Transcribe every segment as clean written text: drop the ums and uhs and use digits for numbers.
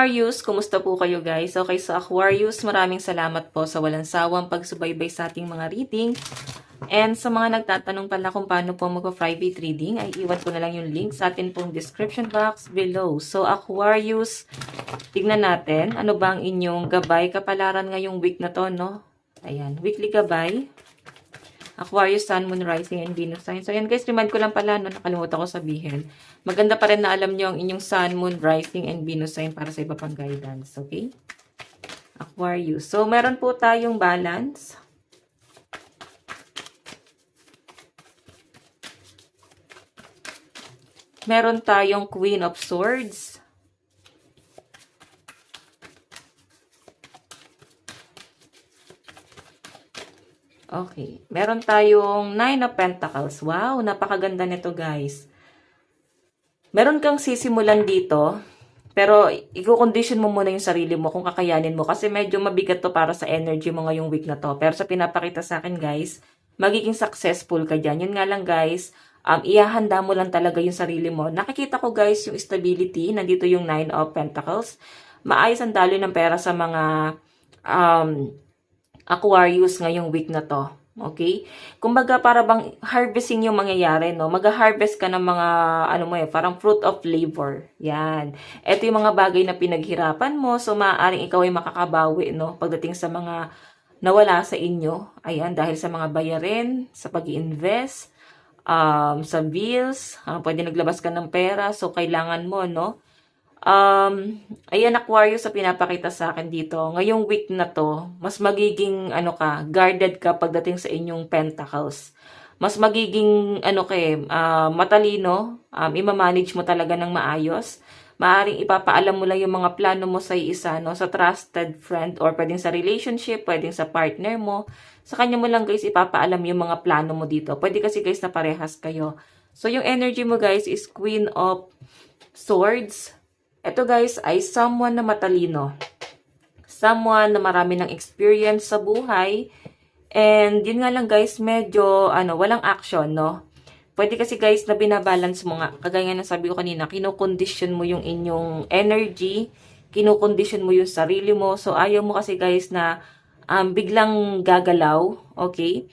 Aquarius, kumusta po kayo guys? Okay, so Aquarius, maraming salamat po sa walang sawang pagsubaybay sa ating mga reading. And sa mga nagtatanong pala kung paano po magpa-private reading, ay iwan ko na lang yung link sa atin pong description box below. So Aquarius, tignan natin, ano ba ang inyong gabay, kapalaran ngayong week na to, no? Ayan, weekly gabay. Aquarius, Sun, Moon, Rising, and Venus sign. So, ayan guys, remind ko lang pala, no, nakalimutan ko sabihin. Maganda pa rin na alam nyo ang inyong Sun, Moon, Rising, and Venus sign para sa iba pang guidance. Okay? Aquarius. So, meron po tayong balance. Meron tayong Queen of Swords. Okay. Meron tayong Nine of Pentacles. Wow, napakaganda nito guys. Meron kang sisimulan dito, pero i-condition mo muna yung sarili mo kung kakayanin mo. Kasi medyo mabigat to para sa energy mo ngayong week na to. Pero sa pinapakita sa akin guys, magiging successful ka dyan. Yun nga lang guys, ihahanda mo lang talaga yung sarili mo. Nakikita ko guys yung stability. Nandito yung Nine of Pentacles. Maayos ang daloy ng pera sa mga Aquarius ngayong week na to. Okay? Kumbaga para bang harvesting yung mangyayari, no? Mag-harvest ka ng mga, ano mo parang fruit of labor. Yan. Ito yung mga bagay na pinaghirapan mo, so maaaring ikaw ay makakabawi, no? Pagdating sa mga nawala sa inyo. Ayan, dahil sa mga bayarin, sa pag-i-invest, sa bills, pwede naglabas ka ng pera, so kailangan mo, no? Ayan Aquarius sa pinapakita sa akin dito. Ngayong week na to, mas magiging guarded ka pagdating sa inyong pentacles. Mas magiging matalino, i-manage mo talaga ng maayos. Maaring ipapaalam mo lang yung mga plano mo sa isa, no, sa trusted friend or pwedeng sa relationship, pwedeng sa partner mo. Sa kanya mo lang guys ipapaalam yung mga plano mo dito. Pwede kasi guys na parehas kayo. So yung energy mo guys is Queen of Swords. Ito guys ay someone na matalino. Someone na marami ng experience sa buhay. And yun nga lang guys, medyo walang action, no? Pwede kasi guys na binabalance mo nga. Kagaya ng sabi ko kanina, kinokondisyon mo yung inyong energy. Kinokondisyon mo yung sarili mo. So ayaw mo kasi guys na biglang gagalaw. Okay?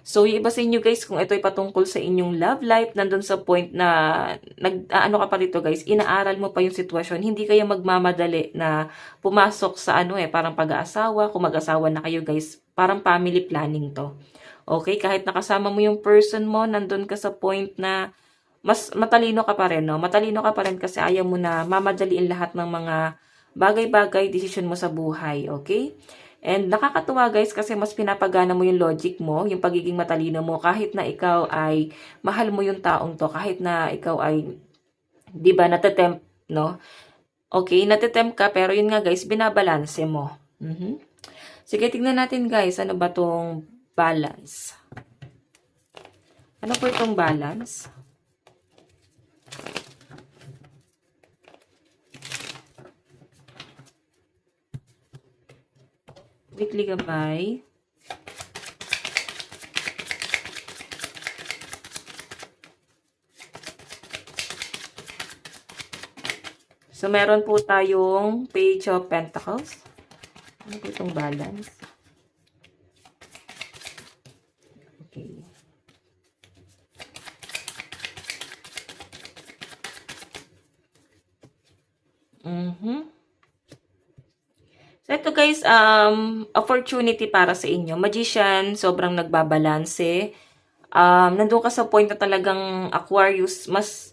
So, yung iba sa inyo guys, kung ito ay patungkol sa inyong love life, nandun sa point na, ka pa rito guys, inaaral mo pa yung sitwasyon, hindi kayo magmamadali na pumasok sa parang pag-aasawa, kung mag-asawa na kayo guys, parang family planning to. Okay, kahit nakasama mo yung person mo, nandun ka sa point na, mas matalino ka pa rin, no? Matalino ka pa rin kasi ayaw mo na mamadaliin lahat ng mga bagay-bagay, decision mo sa buhay, okay? And nakakatuwa guys kasi mas pinapagana mo yung logic mo, yung pagiging matalino mo kahit na ikaw ay mahal mo yung taong to, kahit na ikaw ay, di ba, natatempt, no? Okay, natatempt ka pero yun nga guys, binabalanse mo. Sige, tignan natin guys, ano ba tong balance? Ano po itong balance? Weekly gabay. So, meron po tayong Page of Pentacles. Ano po itong balance? Okay. So, ito guys, opportunity para sa inyo. Magician, sobrang nagbabalanse. Nandun ka sa point na talagang Aquarius, mas,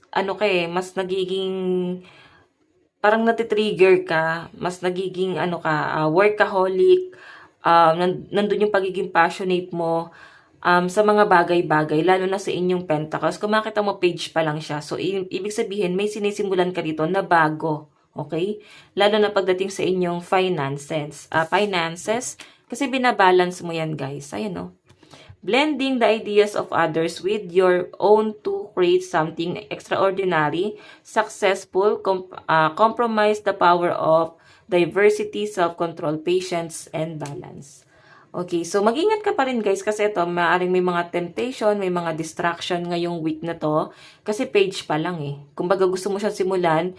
mas nagiging, parang natitrigger ka, mas nagiging, workaholic, nandun yung pagiging passionate mo, sa mga bagay-bagay, lalo na sa inyong pentacles. Kung makita mo, page pa lang siya. So, ibig sabihin, may sinisimulan ka dito na bago. Okay? Lalo na pagdating sa inyong finances. Kasi binabalance mo yan, guys. Ayan, no? Blending the ideas of others with your own to create something extraordinary, successful, compromise the power of diversity, self-control, patience, and balance. Okay, so mag-ingat ka pa rin guys kasi ito, maaaring may mga temptation, may mga distraction ngayong week na to. Kasi page pa lang eh. Kung baga gusto mo siyang simulan,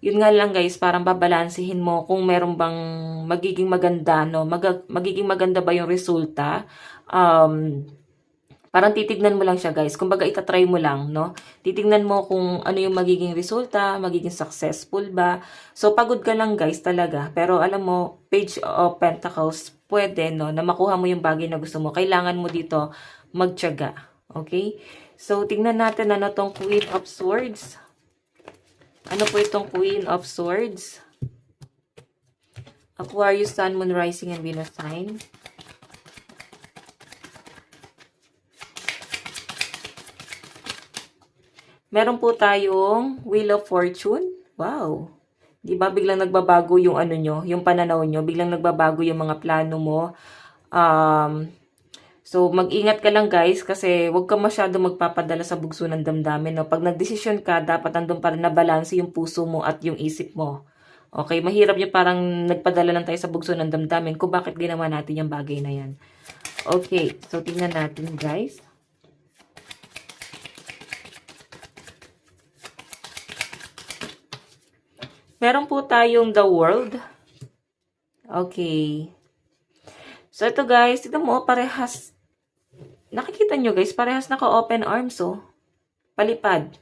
Yun nga lang guys, parang babalansehin mo kung meron bang magiging maganda, no? Magiging maganda ba yung resulta? Parang titignan mo lang siya guys. Kumbaga itatry mo lang, no? Titignan mo kung ano yung magiging resulta, magiging successful ba. So pagod ka lang guys talaga. Pero alam mo, Page of Pentacles, pwede, no? Na makuha mo yung bagay na gusto mo. Kailangan mo dito magtiyaga. Okay? So tingnan natin ano tong Queen of Swords. Ano po itong Queen of Swords? Aquarius, Sun, Moon, Rising, and Venus sign. Meron po tayong Wheel of Fortune. Wow! Di ba biglang nagbabago yung ano nyo, yung pananaw nyo, biglang nagbabago yung mga plano mo. So, mag-ingat ka lang guys kasi huwag ka masyado magpapadala sa bugso ng damdamin. No? Pag nagdesisyon ka, dapat andun pa rin na balanse yung puso mo at yung isip mo. Okay, mahirap yung parang nagpadala lang tayo sa bugso ng damdamin kung bakit ginawa natin yung bagay na yan. Okay, so tingnan natin guys. Meron po tayong The World. Okay. So, ito guys, tignan mo, parehas. Nakikita nyo guys, parehas naka-open arms, oh. Palipad.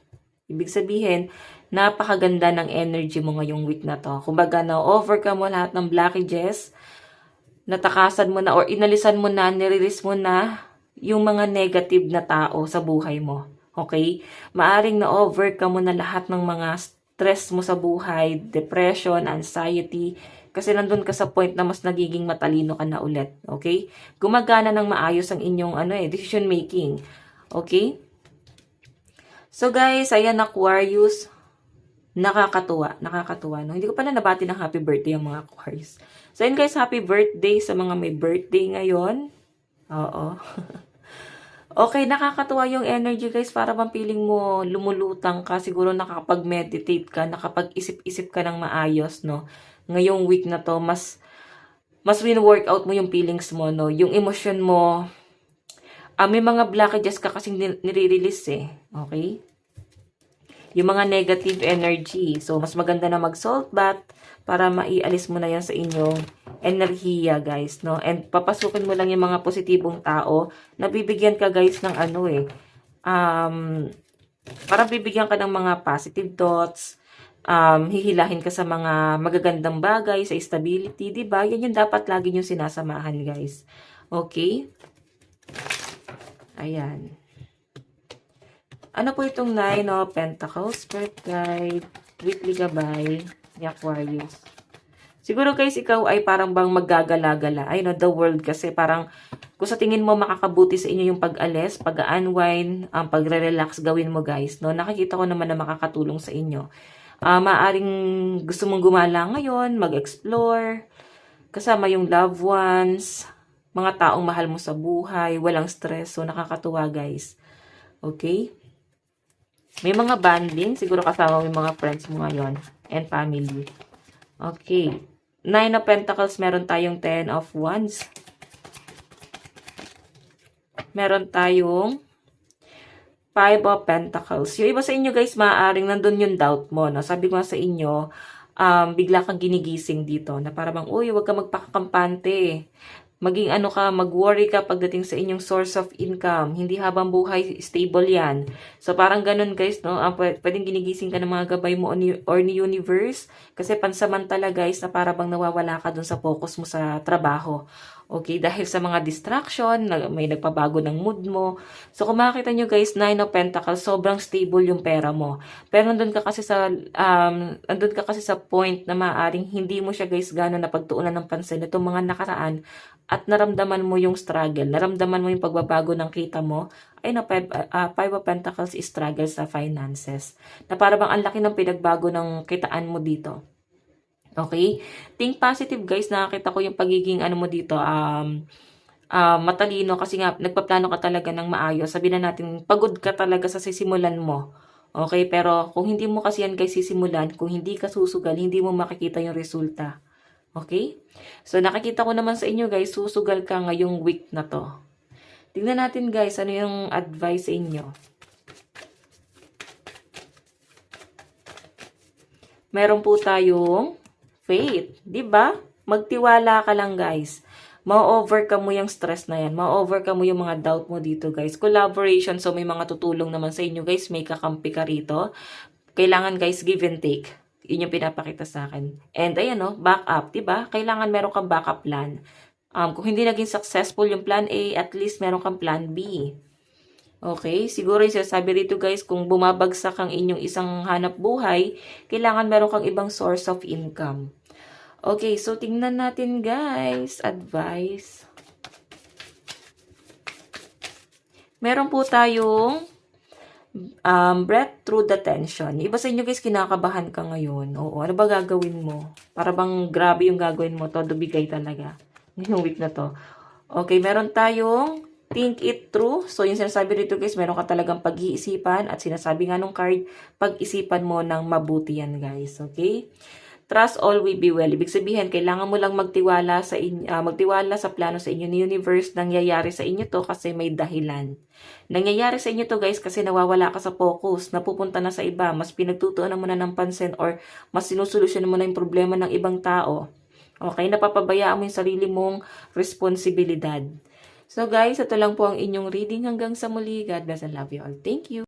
Ibig sabihin, napakaganda ng energy mo ngayong week na to. Kumbaga, na-overcome mo lahat ng blockages, natakasan mo na or inalisan mo na, nirelease mo na yung mga negative na tao sa buhay mo. Okay? Maaring na-overcome mo na lahat ng mga stress mo sa buhay, depression, anxiety, kasi nandun ka sa point na mas nagiging matalino ka na ulit. Okay? Gumagana ng maayos ang inyong decision making. Okay? So guys, ayan Aquarius. Nakakatuwa. Nakakatuwa. No? Hindi ko pa na nabati ng happy birthday ang mga Aquarius. So yun guys, happy birthday sa mga may birthday ngayon. Oo. Okay, nakakatuwa yung energy guys. Para bang feeling mo lumulutang ka. Siguro nakakapag-meditate ka, nakapag-isip-isip ka ng maayos, no? Ngayong week na to, mas win-workout mo yung feelings mo, no? Yung emotion mo, may mga blockages ka kasing nire-release eh. Okay? Yung mga negative energy. So, mas maganda na mag-salt bath para maialis mo na yan sa inyong enerhiya, guys, no? And papasukin mo lang yung mga positibong tao na bibigyan ka, guys, ng para bibigyan ka ng mga positive thoughts, hihilahin ka sa mga magagandang bagay, sa stability, di ba? Yan yung dapat lagi yung sinasamahan, guys. Okay? Ayan. Ano po itong 9 of Pentacles? Spirit Guide, Weekly Gabay, ni Aquarius. Siguro guys, ikaw ay parang bang maggagala-gala. Ay no, the world kasi parang kung sa tingin mo makakabuti sa inyo yung pag-alis, pag-unwind, pagre-relax gawin mo guys. No? Nakikita ko naman na makakatulong sa inyo. Maaring gusto mong gumala ngayon, mag-explore, kasama yung loved ones, mga taong mahal mo sa buhay, walang stress. So, nakakatuwa guys. Okay? May mga bonding, siguro kasama mo yung mga friends mo ngayon and family. Okay. 9 of Pentacles, meron tayong 10 of Wands. Meron tayong 5 of Pentacles. Yung iba sa inyo guys, maaaring nandun yung doubt mo. No? Sabi ko sa inyo, bigla kang ginigising dito na parang, uy, huwag ka magpakakampante. Maging mag-worry ka pagdating sa inyong source of income. Hindi habang buhay stable yan. So parang ganun guys, no? Pwedeng ginigising ka ng mga gabay mo or ni universe. Kasi pansamantala guys, na para bang nawawala ka dun sa focus mo sa trabaho. Okay, dahil sa mga distraction, may nagpabago ng mood mo. So kung makikita nyo guys, 9 of Pentacles, sobrang stable yung pera mo. Pero nandun ka kasi sa point na maaaring hindi mo siya guys gano'n napagtuunan ng pansin itong mga nakaraan at naramdaman mo yung struggle, naramdaman mo yung pagbabago ng kita mo. Ay na 5 of Pentacles is struggle sa finances. Na para bang ang laki ng pinagbago ng kitaan mo dito. Okay? Think positive guys. Nakakita ko yung pagiging mo dito, matalino kasi nga nagpaplano ka talaga ng maayos. Sabi na natin, pagod ka talaga sa sisimulan mo. Okay? Pero kung hindi mo kasi yan guys sisimulan, kung hindi ka susugal, hindi mo makikita yung resulta. Okay? So nakikita ko naman sa inyo guys, susugal ka ngayong week na to. Tingnan natin guys, ano yung advice sa inyo. Meron po tayong faith. 'Di ba? Magtiwala ka lang, guys. Ma-overcome mo yung stress na yan. Ma-overcome mo yung mga doubt mo dito, guys. Collaboration, so may mga tutulong naman sa inyo, guys. May kakampi ka rito. Kailangan, guys, give and take. Yun yung pinapakita sa akin. And ayan, no, backup, 'di ba? Kailangan meron kang backup plan. Kung hindi naging successful yung plan A, at least meron kang plan B. Okay? Siguro yung sinasabi rito, guys, kung bumabagsak ang inyong isang hanap buhay, kailangan meron kang ibang source of income. Okay, so tingnan natin, guys. Advice. Meron po tayong breath through the tension. Iba sa inyo, guys, kinakabahan ka ngayon. Oo, ano ba gagawin mo? Para bang grabe yung gagawin mo. Todo bigay talaga. Ngayong week na to. Okay, meron tayong think it through. So, yung sinasabi rito, guys, meron ka talagang pag-iisipan. At sinasabi nga nung card, pag-isipan mo ng mabuti yan, guys. Okay? Trust all will be well. Ibig sabihin, kailangan mo lang magtiwala sa plano sa inyo ni universe. Nangyayari sa inyo to kasi may dahilan. Nangyayari sa inyo to, guys, kasi nawawala ka sa focus, napupunta na sa iba, mas pinagtutuunan mo na ng pansin or mas sinusolusyon mo na yung problema ng ibang tao. Okay, napapabayaan mo yung sarili mong responsibilidad. So guys, ito lang po ang inyong reading hanggang sa muli. God bless and love you all. Thank you.